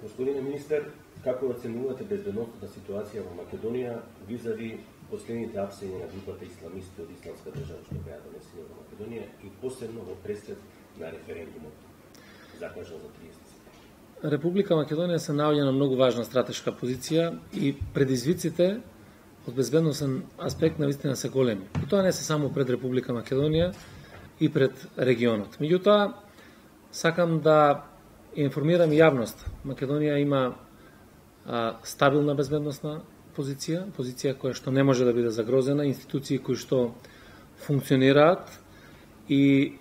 Господине министер, како оценувате безбедносната ситуација во Македонија визави последните апсења на групата исламисти од Исламска држава што беа донесени во Македонија и посебно во пресред на референдумот закажан за 30 Република Македонија се наоѓа на многу важна стратешка позиција и предизвиците од безбедносен аспект навистина се големи. И тоа не се само пред Република Македонија и пред регионот. Меѓутоа, сакам да информирам јавност. Македонија има стабилна безбедносна позиција која што не може да биде загрозена, институции кои што функционираат и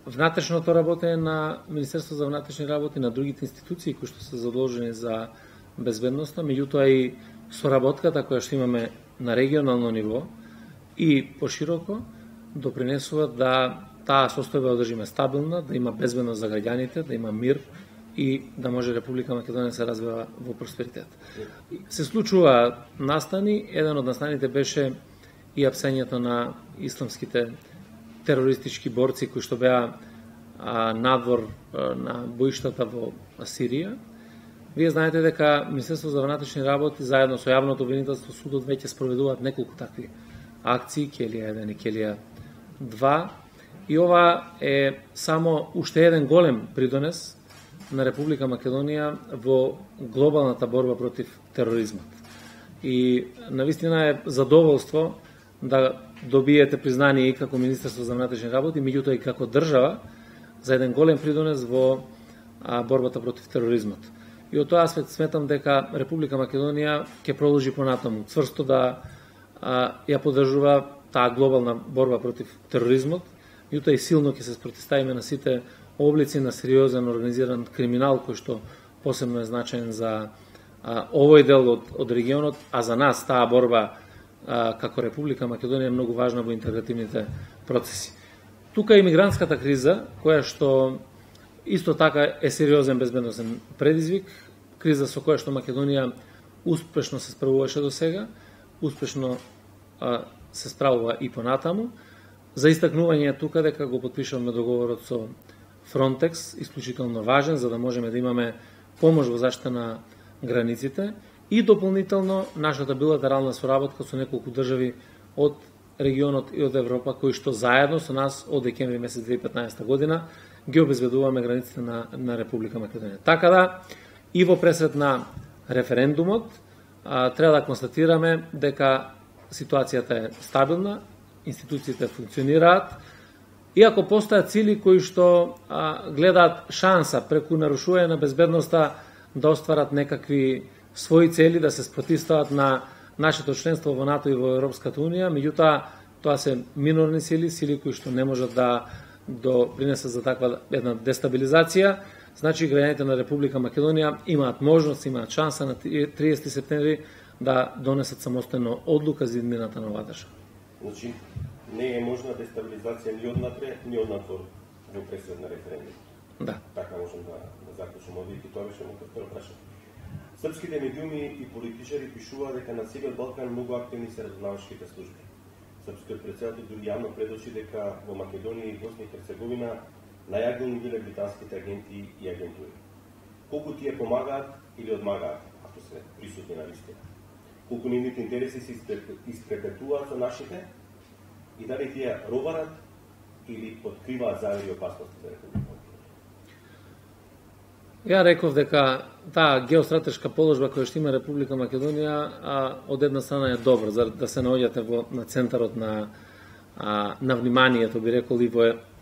внатрешното работење на Министерство за внатрешни работи, на другите институции кои што се задолжени за безбедноста, меѓутоа и соработката која што имаме на регионално ниво и пошироко допринесува да таа состојба одржиме стабилна, да има безбедност за граѓаните, да има мир и да може Република Македонија се развива во просперитет. Се случува настани, еден од настаните беше и апсењето на исламските терористички борци кои што беа надвор на боиштата во Сирија. Вие знаете дека Министерство за внатрешни работи заедно со јавното обвинителство судот веќе спроведуваат неколку такви акции, Келија 1 и Келија 2. И ова е само уште еден голем придонес на Република Македонија во глобалната борба против тероризмот. И навистина е задоволство да добиете признание и како Министерство за внатрешни работи, меѓутоа и како држава за еден голем придонес во борбата против тероризмот. И од тоа аспект сметам дека Република Македонија ќе продолжи понатаму цврсто да ја поддржува таа глобална борба против тероризмот, меѓутоа и силно ќе се спротивставиме на сите облици на сериозен организиран криминал кој што посебно е значаен за овој дел од регионот, а за нас таа борба како Република Македонија е многу важна во интегративните процеси. Тука е имигрантската криза, која што исто така е сериозен безбедносен предизвик, криза со која што Македонија успешно се справуваше до сега, успешно се справува и понатаму. За истакнување тука дека го потпишавме договорот со Frontex, исклучително важен, за да можеме да имаме помош во заштита на границите и дополнително нашата билатерална соработка со неколку држави од регионот и од Европа, кои што заедно со нас од декември месец 2015 година ги обезбедуваме границите на Република Македонија. Така да, и во пресред на референдумот, треба да констатираме дека ситуацијата е стабилна, институциите функционираат, иако постојат цели кои што гледаат шанса преку нарушување на безбедноста да остварат некакви своји цели, да се спротивстават на нашето членство во НАТО и во Европската Унија, меѓутоа тоа се минорни сили кои што не можат да допринесат за таква една дестабилизација. Значи, граѓаните на Република Македонија имаат можност, имаат шанса на 30 септември да донесат самостојно одлука за иднината на оваа држава. Значи, не е можна дестабилизација ни однатре, ни однатвор во пресред на референдум. Да. Така можем да заклучиме овие и тоа беше моето второ прашање. Српските медиуми и политичари пишуваат дека на целиот Балкан многу активни се разузнавачките служби. Српскиот претседател дури јавно предочи дека во Македонија и Босна и Херцеговина најактивни биле британските агенти и агентури. Колку тие помагаат или одмагаат, ако се присутни на листите? Колку нивните интереси се испрепетуваат со нашите и дали тие робарат или откриваат завери опасности за Република Македонија? Ја реков дека таа геостратешка положба која што има Република Македонија од една страна е добра за да се наоѓате на центарот на вниманието, би рекол, и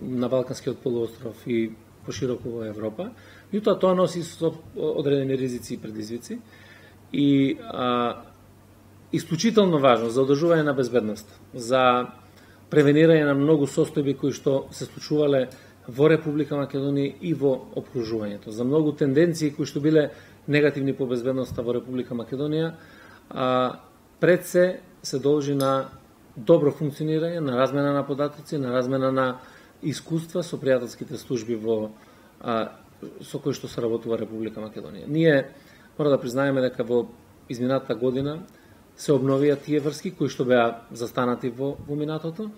на Балканскиот полуостров и пошироко во Европа. Меѓутоа тоа носи со одредени ризици и предизвици и исклучително важно за одржување на безбедност, за превенирање на многу состојби кои што се случувале во Република Македонија и во опкружувањето, за многу тенденции кои што биле негативни по безбедноста во Република Македонија, пред се должи на добро функционирање, на размена на податоци, на размена на искуства со пријателските служби со кои што се работува Република Македонија. Ние мора да признаеме дека во изминатата година се обновија тие врски кои што беа застанати во минатото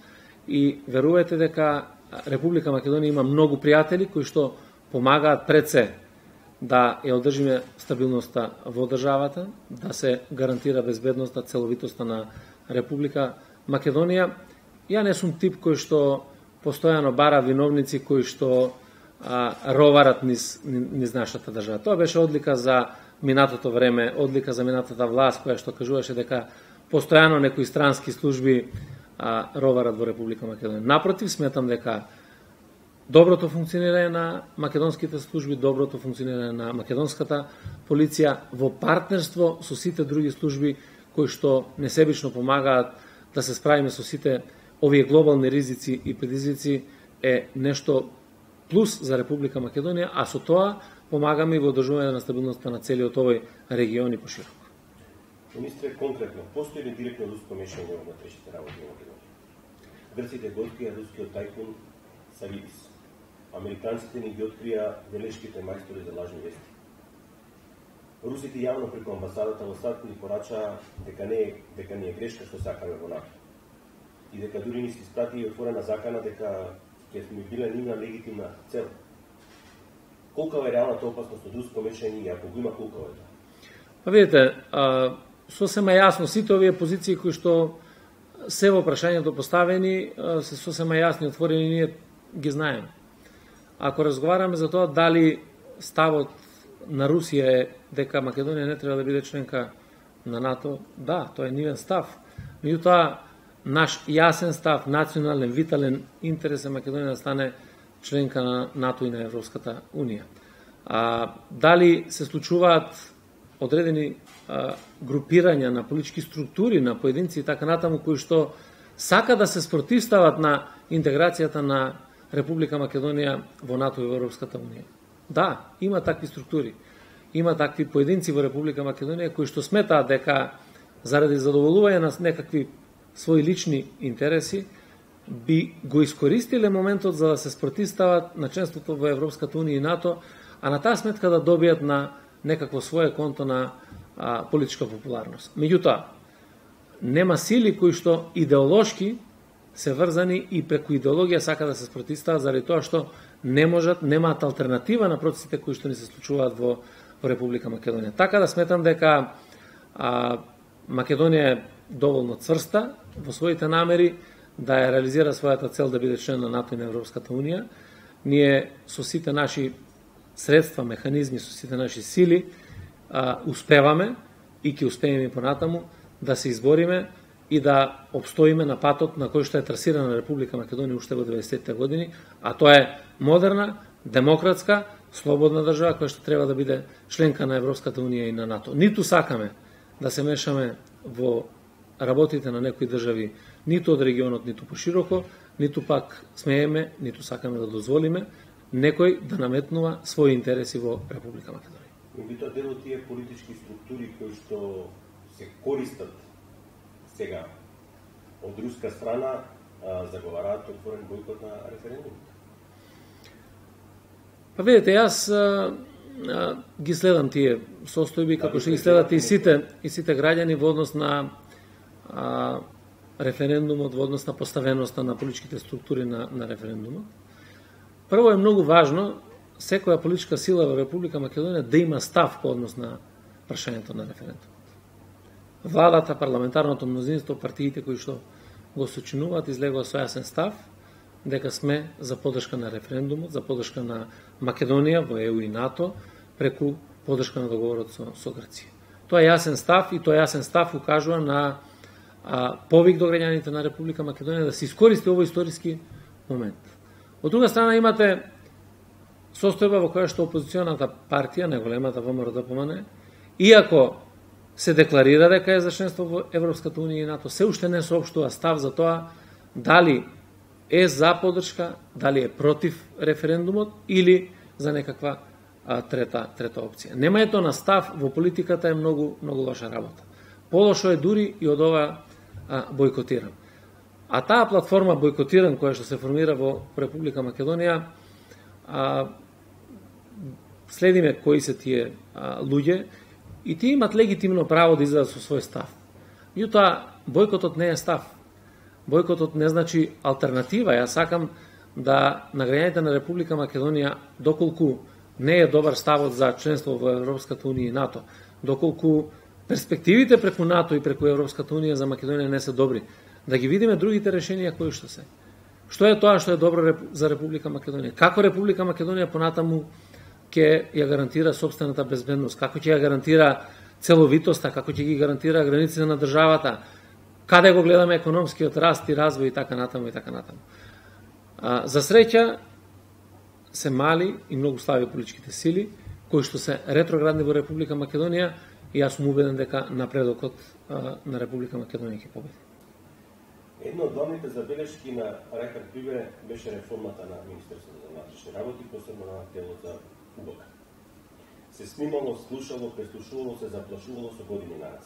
и верувајте дека Република Македонија има многу пријатели кои што помагаат пред се да ја одржиме стабилноста во државата, да се гарантира безбедноста, целовитоста на Република Македонија. Ја не сум тип кој што постојано бара виновници кои што роварат низ нашата држава. Тоа беше одлика за минатото време, одлика за минатата власт која што кажуваше дека постојано некои странски служби роварат во Република Македонија. Напротив, сметам дека доброто функционирање на македонските служби, доброто функционирање на македонската полиција во партнерство со сите други служби кои што несебично помагаат да се справиме со сите овие глобални ризици и предизвици е нешто плюс за Република Македонија, а со тоа помагаме и во одржување на стабилноста на целиот овој регион и пошироко. Министре, конкретно, постои ли директно руско мешање во внатрешните работи во Македонија? Грците го открија рускиот тајкун Савидис. Американците ни ги открија велешките мајстори за лажни вести. Русите јавно преку амбасадата во САД ни порачаа дека не е грешка што сакаме во НАТО. И дека дури ни се испрати и отворена закана дека ќе сме биле нивна легитимна цел. Колкава е реалната опасност од руско мешање и ако го има, колкава е тоа? Па видите, сосема јасно сите овие позиции кои што се во прашањето поставени се сосема јасни, отворени, ние ги знаеме. Ако разговараме за тоа дали ставот на Русија е дека Македонија не треба да биде членка на НАТО, да, тоа е нивен став. Меѓутоа, наш јасен став, национален, витален интерес е Македонија да стане членка на НАТО и на Европската Унија. Дали се случуваат одредени групирања на политички структури, на поединци и така натаму, кои што сака да се спротивстават на интеграцијата на Република Македонија во НАТО и во Европската Унија. Да, има такви структури. Има такви поединци во Република Македонија кои што сметаат дека заради задоволување на некакви своји лични интереси би го искористиле моментот за да се спротивстават на членството во Европската Унија и НАТО, а на таа сметка да добијат на некакво свое конто на политичка популарност. Меѓутоа, нема сили кои што идеолошки се врзани и преку идеологија сака да се спротивстават заради тоа што не можат, немаат алтернатива на процесите кои што ни се случуваат во Република Македонија. Така да сметам дека Македонија е доволно цврста во своите намери да ја реализира својата цел да биде член на НАТО и на Европската Унија. Ние со сите наши средства, механизми, со сите наши сили успеваме и ќе успееме и понатаму да се избориме и да обстоиме на патот на кој што е трасирана Република Македонија уште во 90-те години, а тоа е модерна, демократска, слободна држава која што треба да биде членка на Европската Унија и на НАТО. Ниту сакаме да се мешаме во работите на некои држави, ниту од регионот, ниту пошироко, ниту пак смееме, ниту сакаме да дозволиме некој да наметнува своји интереси во Република Македонија. Меѓутоа, дел од тие политички структури кои што се користат сега од руска страна заговараат отворен бојкот на референдумот. Па видите, јас ги следам тие состојби како што ги следат и сите граѓани во однос на референдумот, во однос на поставеноста на политичките структури на референдумот. Прво е многу важно секоја политичка сила во Република Македонија да има став по однос на прашањето на референдумот. Владата, парламентарното мнозинство, партиите кои што го сочинуваат излегува со јасен став дека сме за поддршка на референдумот, за поддршка на Македонија во ЕУ и НАТО преку поддршка на договорот со Грција. Тоа е јасен став и тој јасен став укажува на повик до граѓаните на Република Македонија да се искористи овој историски момент. Од друга страна имате состојба во која што опозиционата партија, најголемата ВМРО-ДПМН, иако се декларира дека е за членство во Европската Унија и НАТО, се уште не соопштува став за тоа дали е за поддршка, дали е против референдумот или за некаква трета опција. Немањето на став во политиката е многу лоша работа. Полошо е дури и од ова бојкотирам. А таа платформа бојкотиран која што се формира во Република Македонија, следиме кои се тие луѓе и тие имат легитимно право да излезат со свој став. Меѓутоа, бојкотот не е став. Бојкотот не значи алтернатива. Јас сакам да на граѓаните на Република Македонија, доколку не е добар ставот за членство во Европската унија и НАТО, доколку перспективите преку НАТО и преку Европската унија за Македонија не се добри. Да ги видиме другите решенија кои што се. Што е тоа што е добро за Република Македонија? Како Република Македонија понатаму ќе ја гарантира собствената безбедност, како ќе ја гарантира целовитоста, како ќе ги гарантира границите на државата, каде го гледаме економскиот раст и развој и така натаму и така натаму. За среќа се мали и многу слаби политичките сили кои што се ретроградни во Република Македонија и јас сум убеден дека напредокот на Република Македонија ќе победи. Едно од главните забелешки на Райхард Прибере беше реформата на Министерството за внатрешни работи, посебно на телот за УБК. Се снимало, слушало, преслушувало се, заплашувало со години нараз.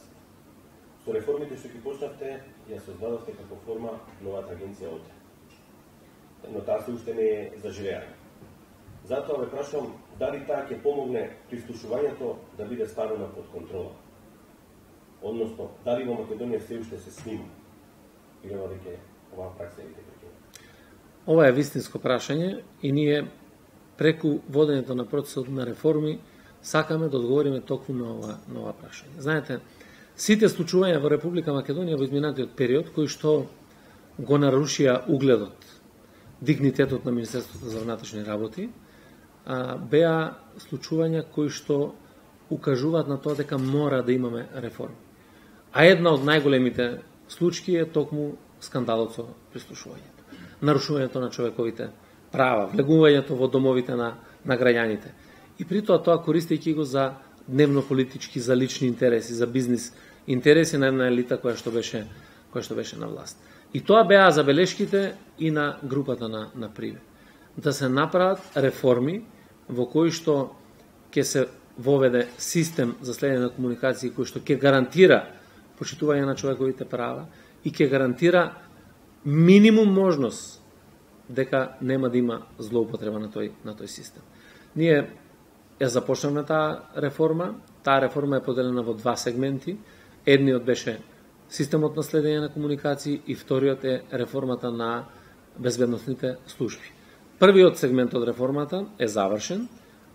Со реформите што ги почнавте, ја создадовте како форма новата агенција ОТЕ. Но таа се уште не е заживеана. Затоа ве прашувам дали таа ќе помогне прислушувањето да биде ставено под контрола. Односно, дали во Македонија се уште се снима или веќе оваа пракса е прекинета? Ова е вистинско прашање и ние преку водењето на процесот на реформи сакаме да одговориме токму на ова прашање. Знаете, сите случувања во Република Македонија во изминатиот период кои што го нарушија угледот, дигнитетот на Министерството за внатрешни работи, беа случувања кои што укажуваат на тоа дека мора да имаме реформи. А една од најголемите случаи е токму скандалот со прислушувањето, нарушувањето на човековите права, влегувањето во домовите на граѓаните. И при тоа користејќи го за дневно-политички, за лични интереси, за бизнис интереси на една елита која што беше на власт. И тоа беа забелешките и на групата на Прибе. Да се направат реформи во кои што ќе се воведе систем за следење на комуникации кој што ќе гарантира почитување на човековите права и ќе гарантира минимум можност дека нема да има злоупотреба на тој систем. Ние ја започнавме таа реформа. Таа реформа е поделена во два сегменти. Едниот беше системот на следење на комуникации и вториот е реформата на безбедносните служби. Првиот сегмент од реформата е завршен,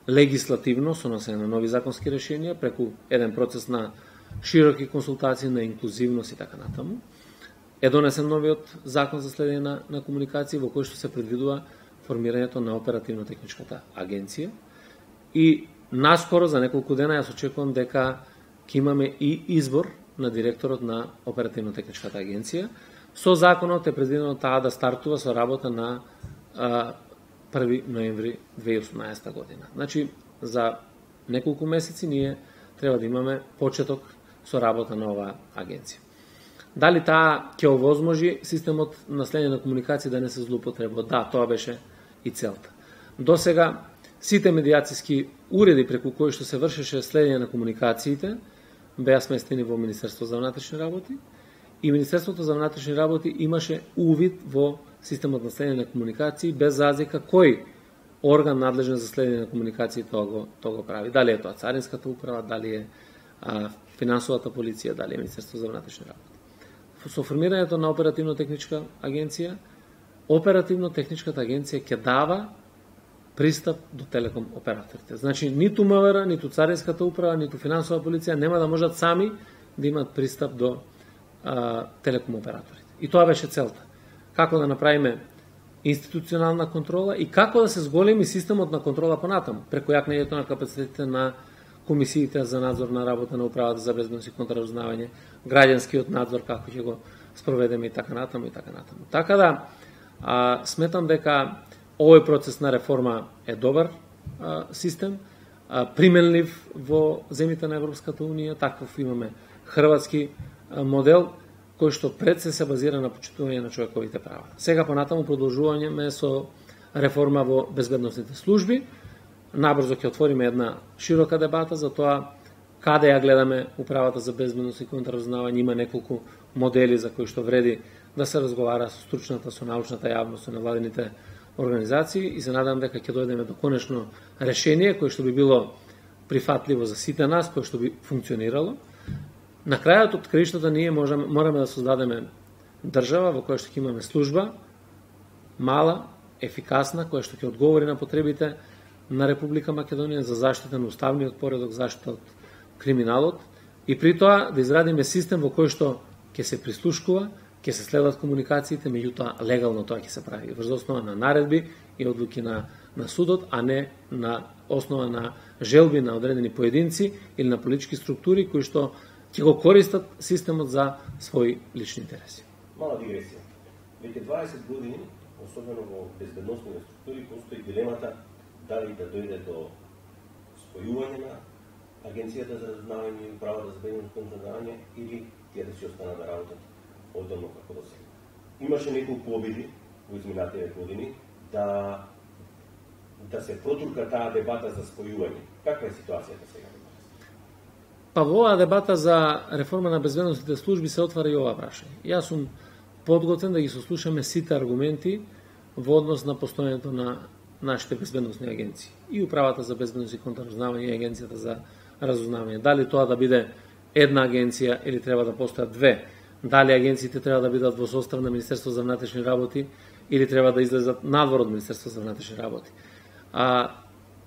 легислативно со носење на нови законски решенија преку еден процес на широки консултации, на инклузивност и така натаму. Е донесен новиот закон за следење на комуникации во кој што се предвидува формирањето на оперативно-техничката агенција. И наскоро за неколку дена јас очекувам дека ќе имаме и избор на директорот на оперативно-техничката агенција. Со законот е предвидено таа да стартува со работа на 1 ноември 2018 година. Значи, за неколку месеци ние треба да имаме почеток со работа на оваа агенција. Дали таа ќе овозможи системот на следење на комуникации да не се злоупотребува? Да, тоа беше и целта. До сега сите медиациски уреди преку кои што се вршеше следење на комуникациите беа сместени во Министерство за внатрешни работи и Министерството за внатрешни работи имаше увид во системот на следење на комуникации без разлика кој орган надлежен за следење на комуникации тоа го прави. Дали е тоа Царинската управа, дали е финансовата полиција, дали е Министерство за внатрешни работи. Со формирањето на оперативно-техничка агенција, оперативно-техничката агенција ќе дава пристап до телеком операторите. Значи, ниту МВР, ниту Царинската управа, ниту финансова полиција нема да можат сами да имат пристап до телеком операторите. И тоа беше целта. Како да направиме институционална контрола и како да се зголеми системот на контрола понатаму, преку јакнењето на капацитетите на комисиите за надзор на работа на управата за безбедност и контраузнавање, граѓанскиот надзор како ќе го спроведеме и така натаму и така натаму. Така да сметам дека овој процес на реформа е добар систем, применлив во земјите на Европската унија, таков имаме хрватски модел кој што пред се базира на почитување на човековите права. Сега понатаму продолжуваме со реформа во безбедносните служби. Набрзо ќе отвориме една широка дебата за тоа каде ја гледаме управата за безбедност и контраузнавање. Има неколку модели за кои што вреди да се разговара со стручната, со научната јавност, со невладините организации и се надам дека ќе дојдеме до конечно решение кое што би било прифатливо за сите нас, кое што би функционирало. На крајот од краиштата ние мораме да создадеме држава во која што ќе имаме служба мала, ефикасна, која што ќе одговори на потребите на Република Македонија за заштита на уставниот поредок, заштита од криминалот и при тоа да изградиме систем во кој што ќе се прислушкува, ќе се следат комуникациите, меѓутоа легално тоа ќе се прави врз основа на наредби и одлуки на судот, а не на основа на желби на одредени поединци или на политички структури кои што ќе го користат системот за своји лични интереси. Мала дигресија. Веќе 20 години, особено во безбедносните структури, постои дилемата дали да дојде до спојување на Агенцијата за разузнавање и Управата за безбедност и разузнавање или тие да си останат да работат одделно како до сега. Имаше неколку обиди во изминатите години да се протурка таа дебата за спојување. Каква е ситуацијата сега? Па во оваа дебата за реформа на безбедносните служби се отвара и ова прашање. Јас сум подготвен да ги сослушаме сите аргументи во однос на постојањето на нашите безбедносни агенции. И Управата за безбедност и контраразузнавање и Агенцијата за разузнавање. Дали тоа да биде една агенција или треба да постојат две? Дали агенциите треба да бидат во состав на Министерство за внатрешни работи или треба да излезат надвор од Министерство за внатрешни работи?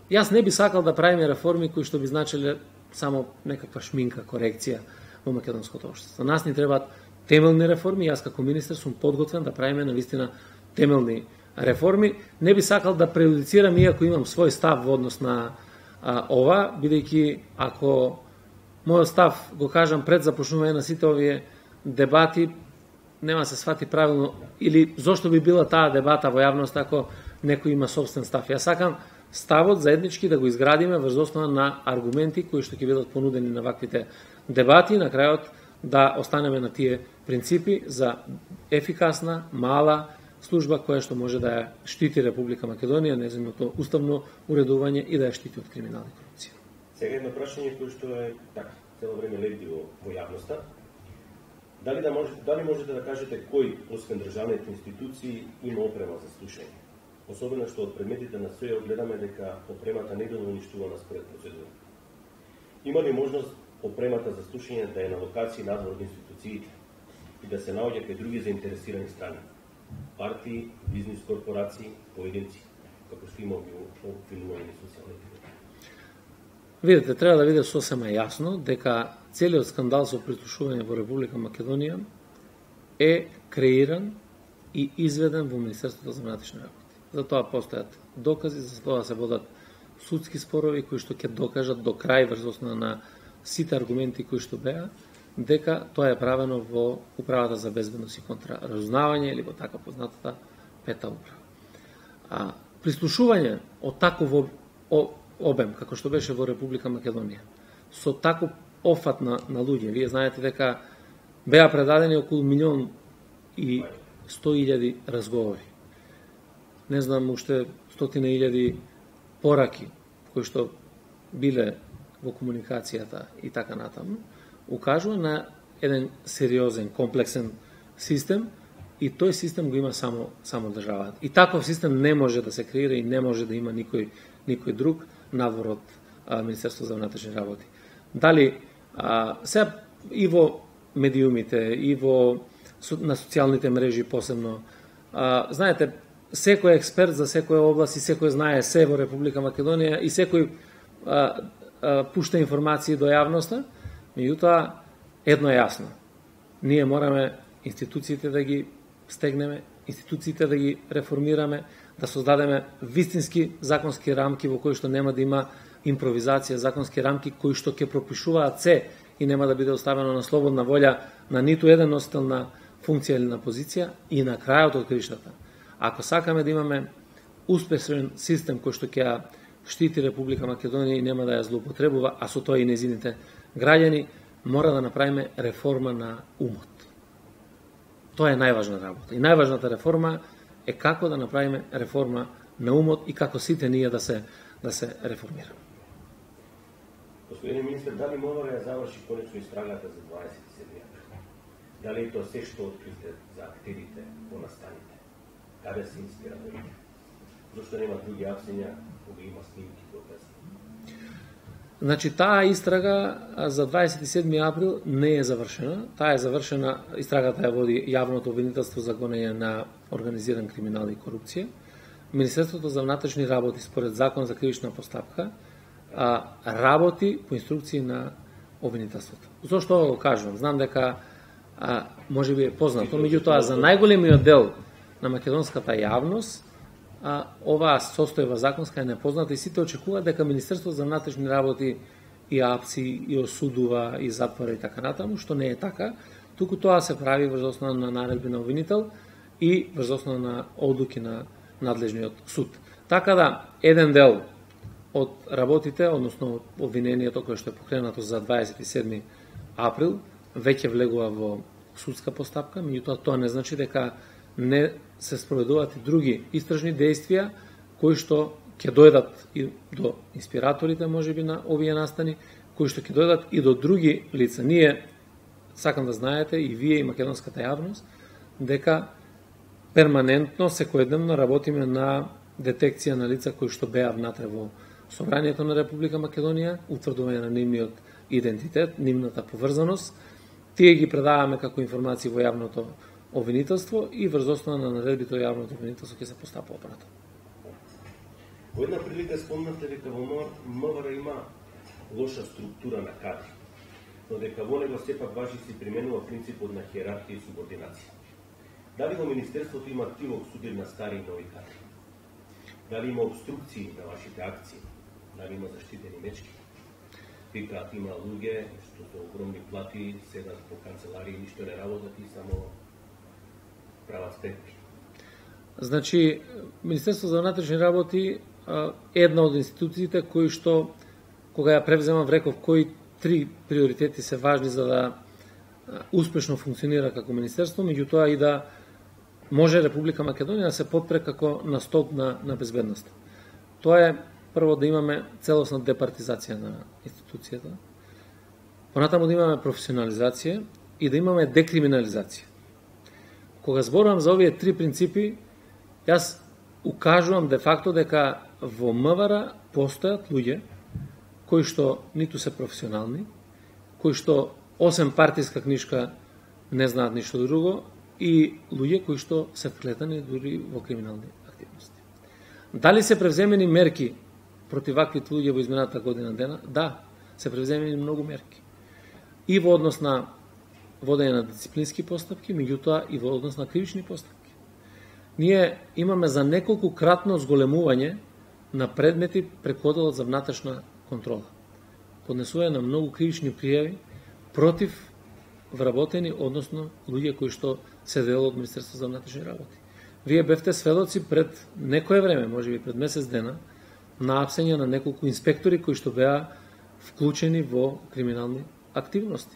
Јас не би сакал да правиме реформи кои што би значеле само некаква шминка, корекција во македонското општество. Нас ни требаат темелни реформи, јас како министер сум подготвен да правиме навистина темелни реформи. Не би сакал да преюдицирам, иако имам свој став во однос на ова, бидејќи ако мојот став го кажам пред започнување на сите овие дебати, нема се свати правилно, или зошто би била таа дебата во јавност ако некој има собствен став. Јас сакам ставот заеднички да го изградиме врз основа на аргументи кои што ќе бидат понудени на ваквите дебати, на крајот да останеме на тие принципи за ефикасна, мала служба која што може да ја штити Република Македонија, незиното уставно уредување и да ја штити од криминал и корупција. Сега едно прашање кој што е така цело време лебди во јавноста. Дали можете да кажете кој освен државните институции има опрема за слушање? Особено што од предметите на СОЈ гледаме дека опремата не била уништувана според процедура. Има ли можност опремата за слушање да е на локација надвор од институциите и да се наоѓа кај други заинтересирани страни? Партии, бизнис корпорации, поединци, како што има обвинување на социјалните медии. Видете, треба да биде сосема јасно дека целиот скандал со прислушување во Република Македонија е креиран и изведен во Министерството за внатрешни работи. За тоа постојат докази, за тоа се водат судски спорови кои што ќе докажат до крај врз основа на сите аргументи кои што беа дека тоа е правено во Управата за безбедност и контраразузнавање или во така познатата пета управа. Прислушување од таков обем како што беше во Република Македонија со таков офат на луѓе, вие знаете дека беа предадени околу 1.100.000 разговори. Не знам уште 100.000 пораки кои што биле во комуникацијата и така натаму, укажува на еден сериозен, комплексен систем и тој систем го има само државата. И таков систем не може да се креира и не може да има никој друг надвор од Министерство за внатрешни работи. Дали сега и во медиумите, и на социјалните мрежи посебно, знаете, секој експерт за секоја област и секој знае се во Република Македонија и секој пушта информации до јавноста, меѓутоа едно е јасно. Ние мораме институциите да ги стегнеме, институциите да ги реформираме, да создадеме вистински законски рамки во кои што нема да има импровизација, законски рамки кои што ќе пропишуваат се и нема да биде оставено на слободна волја на ниту еден носител на функција или на позиција и на крајот од кришата. Ако сакаме да имаме успешен систем кој што ќе ја штити Република Македонија и нема да ја злоупотребува, а со тоа и незините граѓани, мора да направиме реформа на умот. Тоа е најважна работа. И најважната реформа е како да направиме реформа на умот и како сите ние да се реформираме. Господин министр, дали мора да ја заврши конечно истрагата за 27 април? Дали е тоа се што открите за актерите по настаните? Каде се инспиралите? Зошто нема други апсења кога има снимки докази? Значи, таа истрага за 27 април не е завршена. Таа е завршена, истрагата ја води јавното обвинителство за гонење на организиран криминал и корупција. Министерството за внатрешни работи според Закон за кривична постапка работи по инструкции на обвинителството. Зошто го кажувам? Знам дека може би е познато, меѓутоа за најголемиот дел на македонската јавност оваа состојба законска е непозната и сите очекуваат дека Министерството за внатрешни работи и апси, и осудува, и затвора и така натаму, што не е така, туку тоа се прави врз основа на наредби на обвинител и врз основа на одлуки на надлежниот суд. Така да, еден дел од работите, односно обвинението кое што е покренато за 27 април, веќе влегува во судска постапка, меѓутоа тоа не значи дека не се спроведуваат и други истражни действија кои што ќе дојдат и до инспираторите, можеби, на овие настани, кои што ќе дојдат и до други лица. Ние, сакам да знаете, и вие, и македонската јавност, дека перманентно, секојдневно работиме на детекција на лица кои што беа внатре во Собранието на Република Македонија, утврдување на нивниот идентитет, нивната поврзаност. Тие ги предаваме како информации во јавното обвинителство и врз основа на наредбите во јавното обвинителство ќе се постапува понатаму. Во една прилика спомнавте дека во МВР има лоша структура на кадри, но дека во него сепак важи се применува принципот на хиерархија и субординација. Дали во Министерството има активно судир на стари и нови кадри? Дали има обструкции на вашите акции? Дали има заштитени мечки? Викаат има луѓе што за огромни плати седат по канцеларии, ништо не работат и само прават спекули. Значи, Министерство за внатрешни работи е една од институциите кои што, кога ја превземам, реков кои 3 приоритети се важни за да успешно функционира како министерство, меѓутоа и да може Република Македонија да се подпре како на столб на безбедност. Тоа е прво да имаме целосна департизација на институцијата, понатаму да имаме професионализација и да имаме декриминализација. Кога зборувам за овие 3 принципи, јас укажувам де факто дека во МВР постојат луѓе кои што ниту се професионални, кои што осем партиска книжка не знаат ништо друго и луѓе кои што се вплетани дури во криминални активности. Дали се превземени мерки против ваквите луѓе во измината година дена? Да, се превземени многу мерки. И во однос на водење на дисциплински постапки, меѓутоа и во однос на кривични постапки. Ние имаме за неколку кратно зголемување на предмети преку одделот за внатрешна контрола. Поднесување на многу кривични пријави против вработени, односно луѓе кои што се дел од Министерство за внатрешни работи. Вие бевте сведоци пред некое време, можеби пред месец дена, на апсење на неколку инспектори кои што беа вклучени во криминални активности.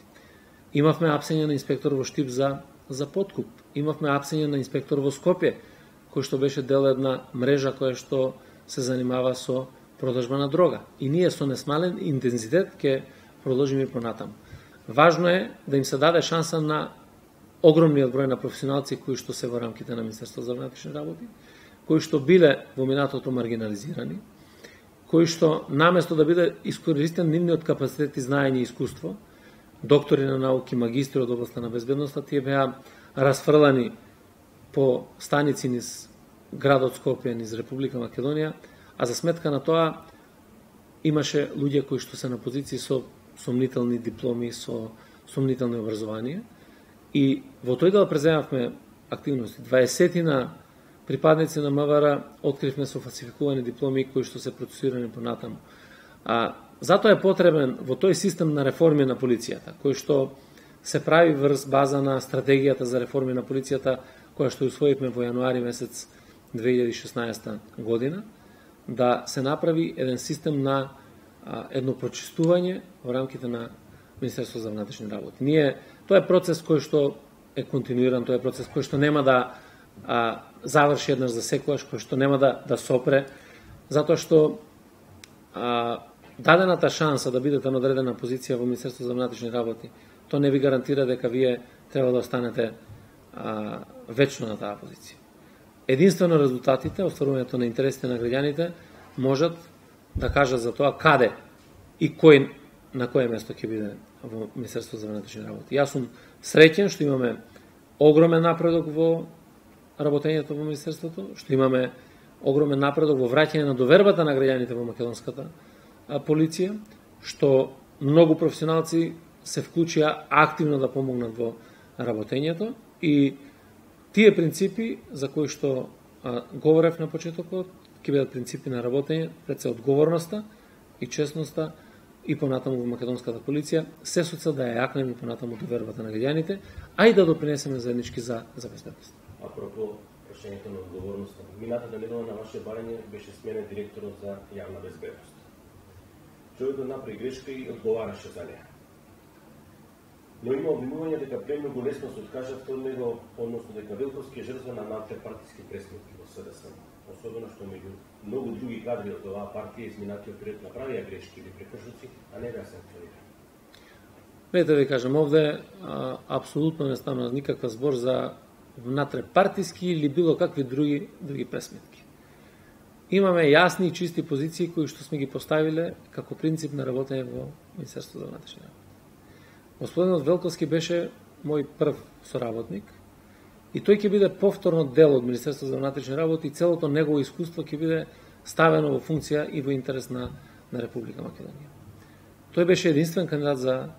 Имавме апсење на инспектор во Штип за подкуп. Имавме апсење на инспектор во Скопје, кој што беше дел една мрежа која што се занимава со продажба на дрога. И ние со несмален интензитет ќе продолжиме понатаму. Важно е да им се даде шанса на огромниот број на професионалци кои што се во рамките на Министерство за внатрешни работи, кои што биле во минатото маргинализирани, кои што наместо да биде искористен нивниот капацитет и знаење и искуство, доктори на науки, магистри од областа на безбедноста, тие беа расфрлани по станици низ градот Скопје, низ Република Македонија, а за сметка на тоа имаше луѓе кои што се на позиции со сомнителни дипломи, со сомнителни образование. И во тој дел преземавме активности. 20 припадници на МВР откривме со фалсификувани дипломи кои што се процесирани понатаму. Затоа е потребен во тој систем на реформи на полицијата, кој што се прави врз база на стратегијата за реформи на полицијата, која што усвоивме во јануари месец 2016 година, да се направи еден систем на едно прочистување во рамките на Министерство за внатрешни работи. Тоа е процес кој што е континуиран, тоа е процес кој што нема да заврши еднаш за секогаш, кој што нема да сопре, затоа што дадената шанса да бидете на одредена позиција во Министерство за внатрешни работи, тоа не ви гарантира дека вие треба да останете вечно на таа позиција. Единствено резултатите, остварувањето на интересите на граѓаните, можат да кажат за тоа каде и кој на кое место ќе биде во Министерство за внатрешни работи. Јас сум среќен што имаме огромен напредок во работењето во Министерството, што имаме огромен напредок во враќање на довербата на граѓаните во македонската полиција, што многу професионалци се вклучија активно да помогнат во работењето и тие принципи за кои што говорев на почетокот ќе бидат принципи на работење, пред се одговорноста и честноста и понатаму во македонската полиција, се со цел да ја јакнеме понатаму довербата на граѓаните, а и да допринесеме заеднички за безбедност. Апропо прашањето на одговорноста, минатата недела на ваше барање беше сменен директорот за јавна безбедност. Човекот направи грешка и одговараше за неа. Но има обвинување дека премногу лесно се откажавте од него, односно дека Велковски е жртва на надпартиски пресметки во СДСМ. Особено што меѓу многу други кадри од оваа партија изминатиот период направија грешки или прекршоци, а не беа санкционирани. Вете ви кажам, овде апсолутно не стана никаква збор за внатре-партиски или било какви други пресметки. Имаме јасни и чисти позиции кои што сме ги поставиле како принцип на работење во Министерството за внатрешни работи. Господинот Велковски беше мој прв соработник и тој ќе биде повторно дел од Министерството за внатрешни работи и целото негово искуство ќе биде ставено во функција и во интерес на Република Македонија. Тој беше единствен кандидат за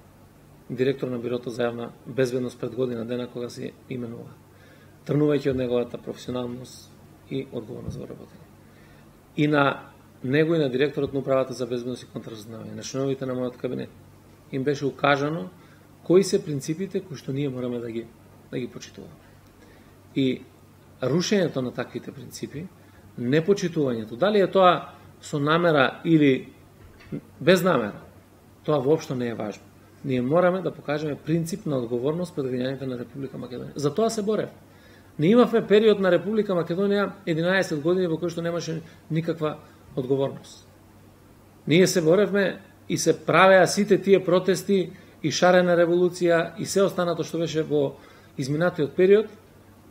директор на Бирото за јавна безбедност пред година дена кога се именува, тргнувајќи од неговата професионалност и одговорност во работење. И на него и на директорот на управата за безбедност и контраразузнавање, на членовите на мојот кабинет, им беше укажано кои се принципите кои што ние мораме да ги почитуваме. И рушењето на таквите принципи, непочитувањето, дали е тоа со намера или без намера, тоа воопшто не е важно. Ние мораме да покажеме принцип на одговорност пред граѓаните на Република Македонија. За тоа се борев. Не имавме период на Република Македонија 11 години во кој што немаше никаква одговорност. Ние се боревме и се правеа сите тие протести и шарена револуција и се останато што беше во изминатиот период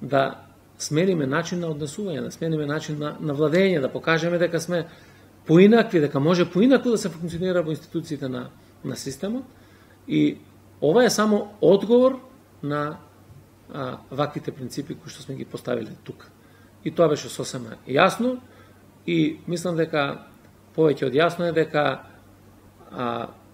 да смениме начин на однесување, да смениме начин на владење, да покажеме дека сме поинакви, дека може поинаку да се функционира во институциите на системот и ова е само одговор на ваквите принципи кои што сме ги поставиле тука. И тоа беше сосема јасно и мислам дека повеќе од јасно е дека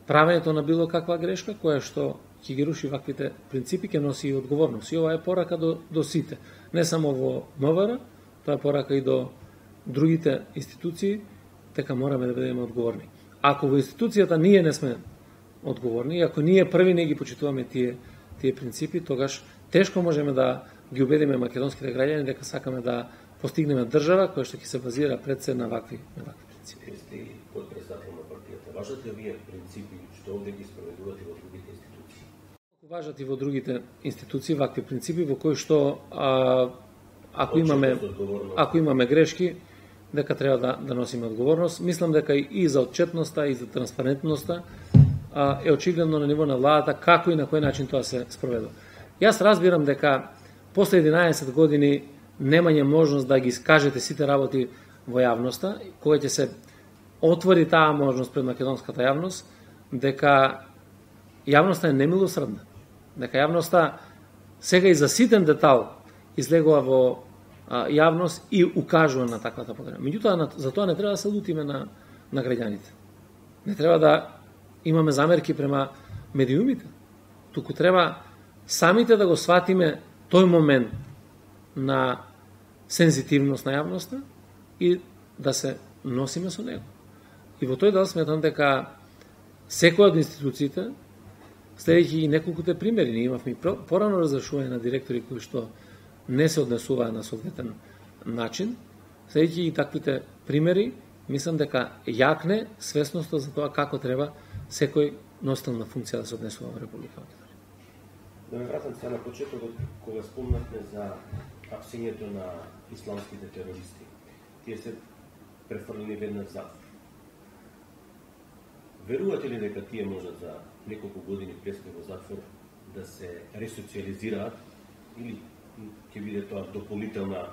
правењето на било каква грешка која што ќе ги руши ваквите принципи ќе носи и одговорност. И ова е порака до сите, не само во МВР, тоа е порака и до другите институции, дека мораме да бидеме одговорни. Ако во институцијата ние не сме одговорни, ако ние први не ги почитуваме тие принципи, тогаш тешко можеме да ги убедиме македонските граѓани дека сакаме да постигнеме држава која што ќе се базира пред се на вакви принципи. Сте и подпредседател на партијата. Важат ли овие принципи што овде ги спроведувате во другите институции? Важат и во другите институции вакви принципи во кои што ако имаме грешки, дека треба да носиме одговорност. Мислам дека и за отчетноста и за транспарентноста е очигледно на ниво на владата како и на кој начин тоа се спроведува. Јас разбирам дека после 11 години немање можност да ги скажете сите работи во јавноста, кога ќе се отвори таа можност пред македонската јавност, дека јавноста е немилосредна, дека јавноста сега и за ситен детал излегува во јавност и укажува на таквата погреба. Меѓутоа, за тоа не треба да се лутиме на граѓаните. Не треба да имаме замерки према медиумите. Туку треба самите да го сватиме тој момент на сензитивност на јавноста и да се носиме со него. И во тој дел сметам дека секоја од институциите, следејќи и неколкуте примери, ние имавме порано разрешување на директори кои што не се однесуваа на соодветен начин, следејќи и таквите примери, мислам дека јакне свесноста за тоа како треба секој носител на функција да се однесува во Република Македонија. Да ме вратам сега на почетокот кога спомнахме за апсењето на исламските терористи. Тие се префрлени веднаш в затвор. Верувате ли дека тие можат за неколку години престој во затвор да се ресоциализираат или ќе биде тоа дополнителна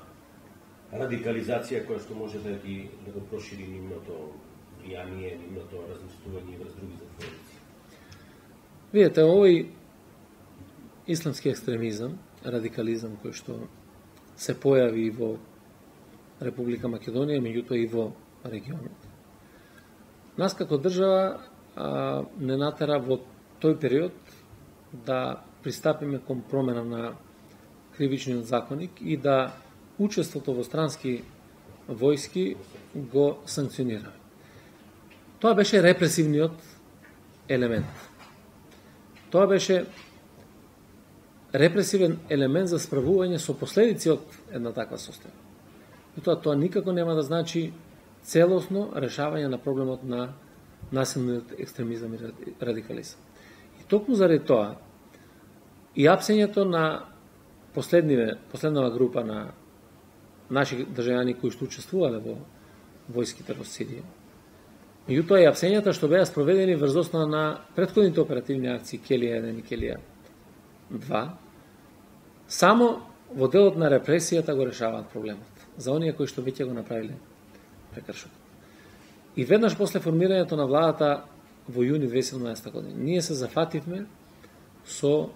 радикализација која што може да го прошири нивното влијание, нивното размислување врз други затворници? Видете, овој исламски екстремизам, радикализам кој што се појави во Република Македонија, меѓутоа и во регионот. Нас како држава не натера во тој период да пристапиме кон промена на кривичниот законник и да учеството во странски војски го санкционира. Тоа беше репресивниот елемент. Тоа беше репресивен елемент за справување со последици од една таква состојба. И тоа никако нема да значи целосно решавање на проблемот на насилниот екстремизам и радикализам. И токму заради тоа и апсењето на последнава група на наши државјани кои што учествувале во војските во Сирија. Меѓутоа и апсењата што беа спроведени врз основа на претходните оперативни акции Келија 1 и Келија 2, само во делот на репресијата го решаваат проблемот за оние кои што веќе го направиле прекршок. И веднаш после формирањето на владата во јуни 2017 година, ние се зафативме со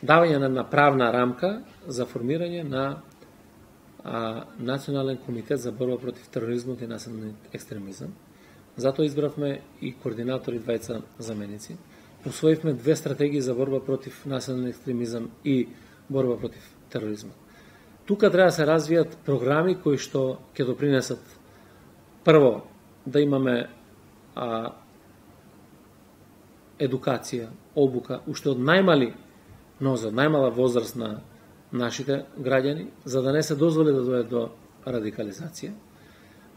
давање на правна рамка за формирање на Национален комитет за борба против тероризмот и насилниот екстремизам. Затоа избравме и координатори, двајца заменици. Усвоивме 2 стратегии за борба против насилниот екстремизам и борба против тероризмот. Тука треба да се развијат програми кои што ќе допринесат прво да имаме едукација, обука, уште од најмали нозе, од најмала возраст на нашите граѓани, за да не се дозволи да дојде до радикализација.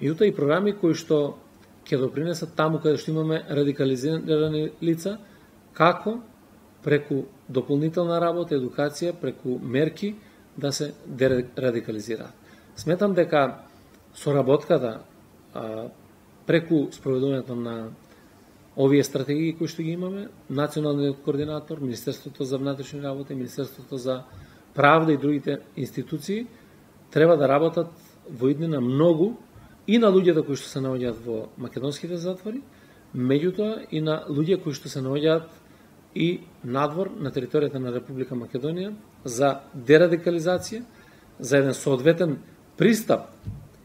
Меѓутоа и програми кои што ќе допринесат таму каде што имаме радикализирани лица, како преку дополнителна работа, едукација, преку мерки да се дерадикализираат. Сметам дека соработката преку спроведувањето на овие стратегии кои што ги имаме, националниот координатор, Министерството за внатрешни работи, Министерството за правда и другите институции треба да работат во иднина многу и на луѓето кои што се наоѓаат во македонските затвори, меѓутоа и на луѓе кои што се наоѓаат и надвор на територијата на Република Македонија за дерадикализација, за еден соодветен пристап,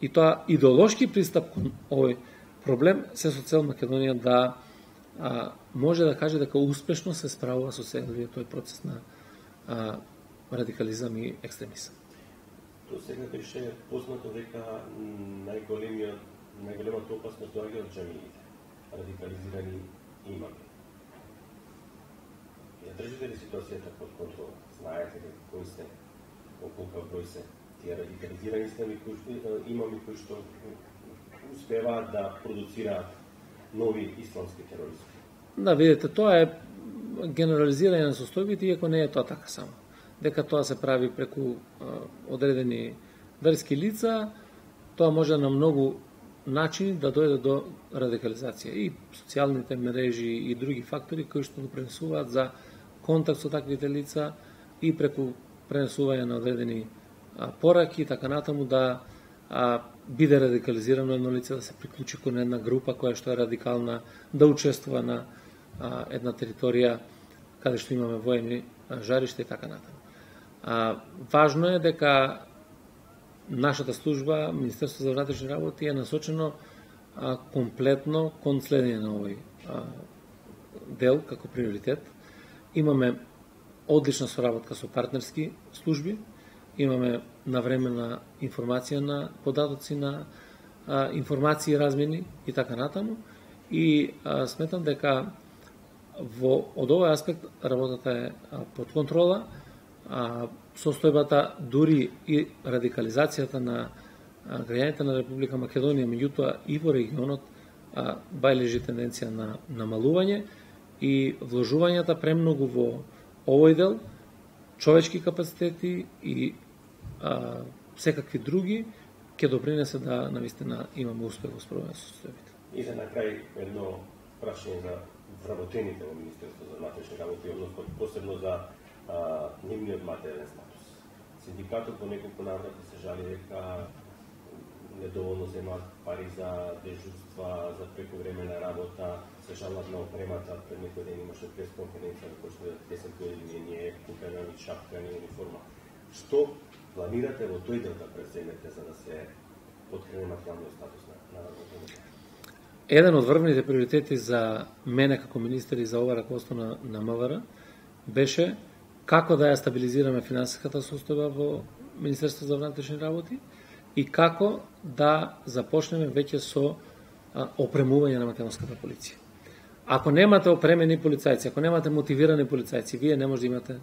и тоа идеолошки пристап кон овој проблем, се со цел Македонија да може да каже дека успешно се справува со целиот тој процес на радикализам и екстремизам. До сега беше познато дека најголемата опасност доаѓа од џамиите, радикализирани имами. Ја држите ли ситуацијата под контрола? Знаете кои се, колку број се тие радикализирани имами кои што успеваат да продуцираат нови исламски терористи? Да, видите, тоа е генерализирање на состојбите, иако не е тоа така само. Дека тоа се прави преку одредени верски лица, тоа може на многу начини да дојде до радикализација. И социјалните мрежи и други фактори кои што допринесуваат за контакт со таквите лица и преку пренесување на одредени пораки и така натаму да биде радикализирано едно лице, да се приклучи кон една група која што е радикална, да учествува на една територија каде што имаме воени жаришта и така натаму. Важно е дека нашата служба, Министерство за внатрешни работи, е насочено комплетно кон следење на овој дел како приоритет. Имаме одлична соработка со партнерски служби, имаме навремена информација на податоци на информации и размени и така натаму. И сметам дека од овој аспект работата е под контрола, состојбата, дури и радикализацијата на граѓаните на Република Македонија, меѓутоа и во регионот, бележи тенденција на намалување и вложувањата премногу во овој дел, човечки капацитети и секакви други, ќе допринесе да навистина имаме успех во справување со состојбите. И за на крај едно прашање за вработените во Министерство за внатрешни работи, односно посебно за нивниот материјален статус. Синдикатот во неколку наврати се жали дека недоволно земаат пари за дежурства, за прековремена работа, се жалат на опремата. Пред некој ден имаше пресконференција во која што 10 години не е купена ни шапка, ни униформа. Што планирате во тој дел да преземете за да се подкрепи материјалниот статус на работниците? Еден од врвните приоритети за мене како министер и за ова раководство на МВР беше како да ја стабилизираме финансиската состојба во Министерството за внатрешни работи и како да започнеме веќе со опремување на македонската полиција. Ако немате опремени полицајци, ако немате мотивирани полицајци, вие не може да имате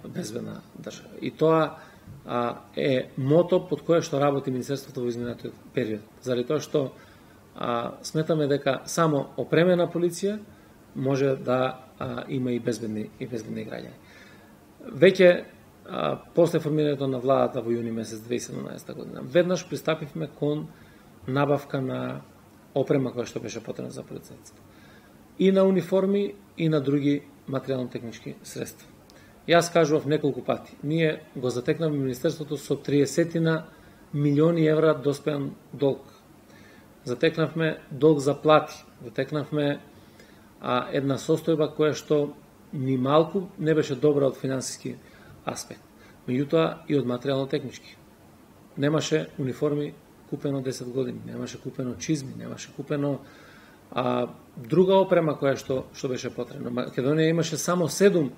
безбедна држава. И тоа е мото под кое што работи Министерството во изминатиот период. Заради тоа што сметаме дека само опремена полиција може да има и безбедни граѓани. Веќе после формирањето на владата во јуни месец 2017 година, веднаш пристапивме кон набавка на опрема која што беше потребна за полицајците. И на униформи, и на други материјално-технички средства. Јас кажував неколку пати, ние го затекнавме Министерството со 30 милиони евра доспеан долг. Затекнавме долг за плати, затекнавме една состојба која што ни малку не беше добра од финансиски аспект, меѓутоа и од материјално-технички. Немаше униформи купено 10 години, немаше купено чизми, немаше купено друга опрема која што беше потребна. Македонија имаше само 7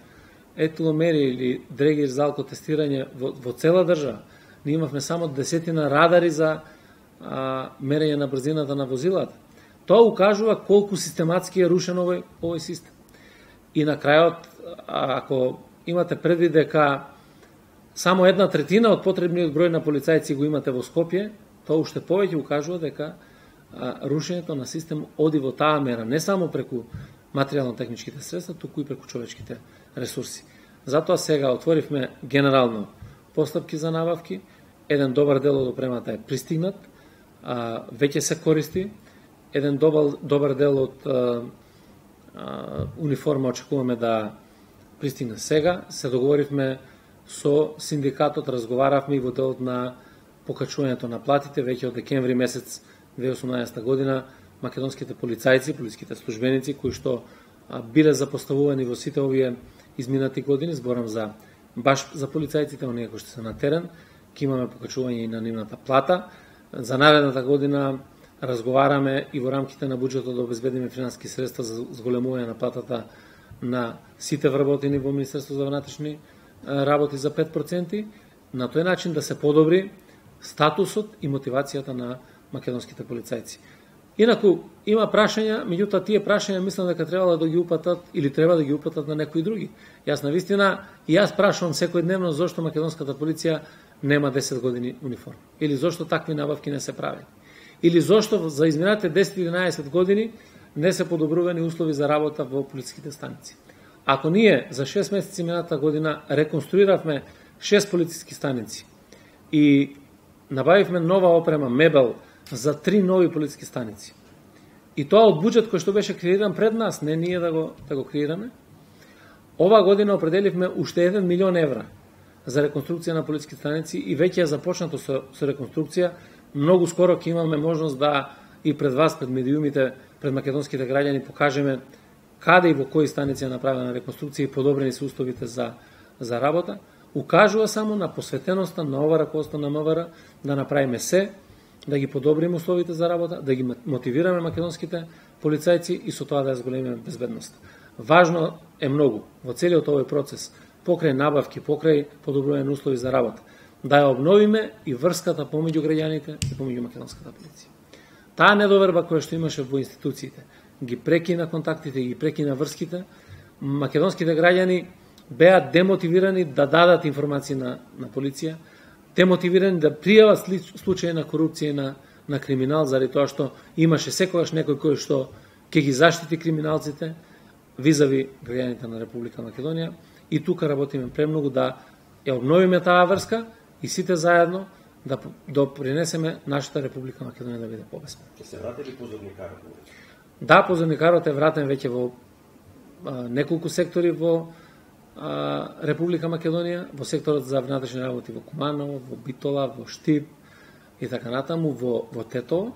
етиломери или дрегир за алкотестирање во цела држава. Ние имавме само 10 радари за мерење на брзината на возилата. Тоа укажува колку систематски е рушен овој систем. И на крајот, ако имате предвид дека само 1/3 од потребниот број на полицајци го имате во Скопје, тоа уште повеќе укажува дека рушењето на систем оди во таа мера, не само преку материјално-техничките средства, туку и преку човечките ресурси. Затоа сега отворивме генерално постапки за набавки, еден добар дел од опремата е пристигнат, веќе се користи, еден добар дел од униформа очекуваме да пристигне сега. Се договоривме со синдикатот, разговаравме и во делот на покачувањето на платите. Веќе од декември месец 2018 година македонските полицајци, полициските службеници кои што биле запоставувани во сите овие изминати години, зборам баш за полицајците, оние кои што се на терен, ќе имаме покачување и на нивната плата. За наредната година разговараме и во рамките на буџетот да обезбедиме финансиски средства за зголемување на платата на сите вработени во Министерството за внатрешни работи за 5%, на тој начин да се подобри статусот и мотивацијата на македонските полицајци. Инаку има прашања, меѓутоа тие прашања мислам дека треба да ги упатат или треба да ги упатат на некои други. Јас навистина и јас прашувам секојдневно зошто македонската полиција нема 10 години униформа или зошто такви набавки не се прави. Или зошто за изминатите 10-11 години не се подобрувани услови за работа во полициските станици. Ако ние за 6 месеци минатата година реконструиравме 6 полициски станици и набавивме нова опрема, мебел за 3 нови полициски станици, и тоа од буџет кој што беше креиран пред нас, не ние да го креираме, ова година определивме уште 1 милион евра за реконструкција на полициски станици и веќе е започнато со реконструкција. Многу скоро ќе имаме можност да и пред вас, пред медиумите, пред македонските граѓани покажеме каде и во кои станици е направена реконструкција и подобрени се условите за работа. Укажува само на посветеноста на ова раководство на МВР да направиме се, да ги подобриме условите за работа, да ги мотивираме македонските полицајци и со тоа да ја зголемиме безбедност. Важно е многу во целиот овој процес, покрај набавки, покрај подобрување на услови за работа, да ја обновиме и врската помеѓу граѓаните и помеѓу македонската полиција. Таа недоверба која што имаше во институциите ги прекина контактите, ги прекина врските. Македонските граѓани беа демотивирани да дадат информации на полиција, демотивирани да пријават случаи на корупција и на криминал, заради тоа што имаше секогаш некој кој што ќе ги заштити криминалците визави граѓаните на Република Македонија. И тука работиме премногу да ја обновиме таа врска и сите заедно да допринесеме нашата Република Македонија да биде побесна. Ќе се врати ли позорникарот? Да, позорникарот е вратен веќе во неколку сектори во Република Македонија, во секторот за внатрешни работи во Куманово, во Битола, во Штип и така натаму, во Тетово.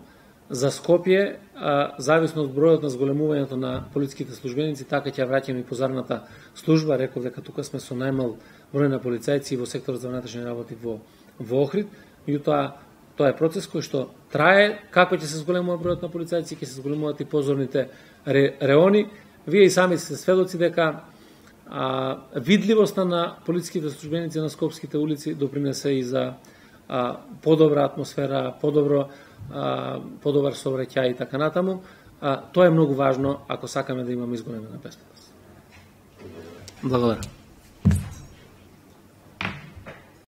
За Скопје, зависно од бројот на зголемувањето на полициските службеници, така ќе враќаме и позарната служба. Реков дека тука сме со најмал број на полицајци во секторот за внатрешни работи во Охрид. Меѓутоа, Тоа е процес кој што трае, како ќе се зголемува бројот на полицајци, ќе се зголемуваат и позорните реони. Вие и сами сте сведоци дека видливоста на полициските службеници на скопските улици допринесе и за подобра атмосфера, подобар сообраќај и така натаму. Тоа е многу важно ако сакаме да имаме изголемена безбедност. Благодарам.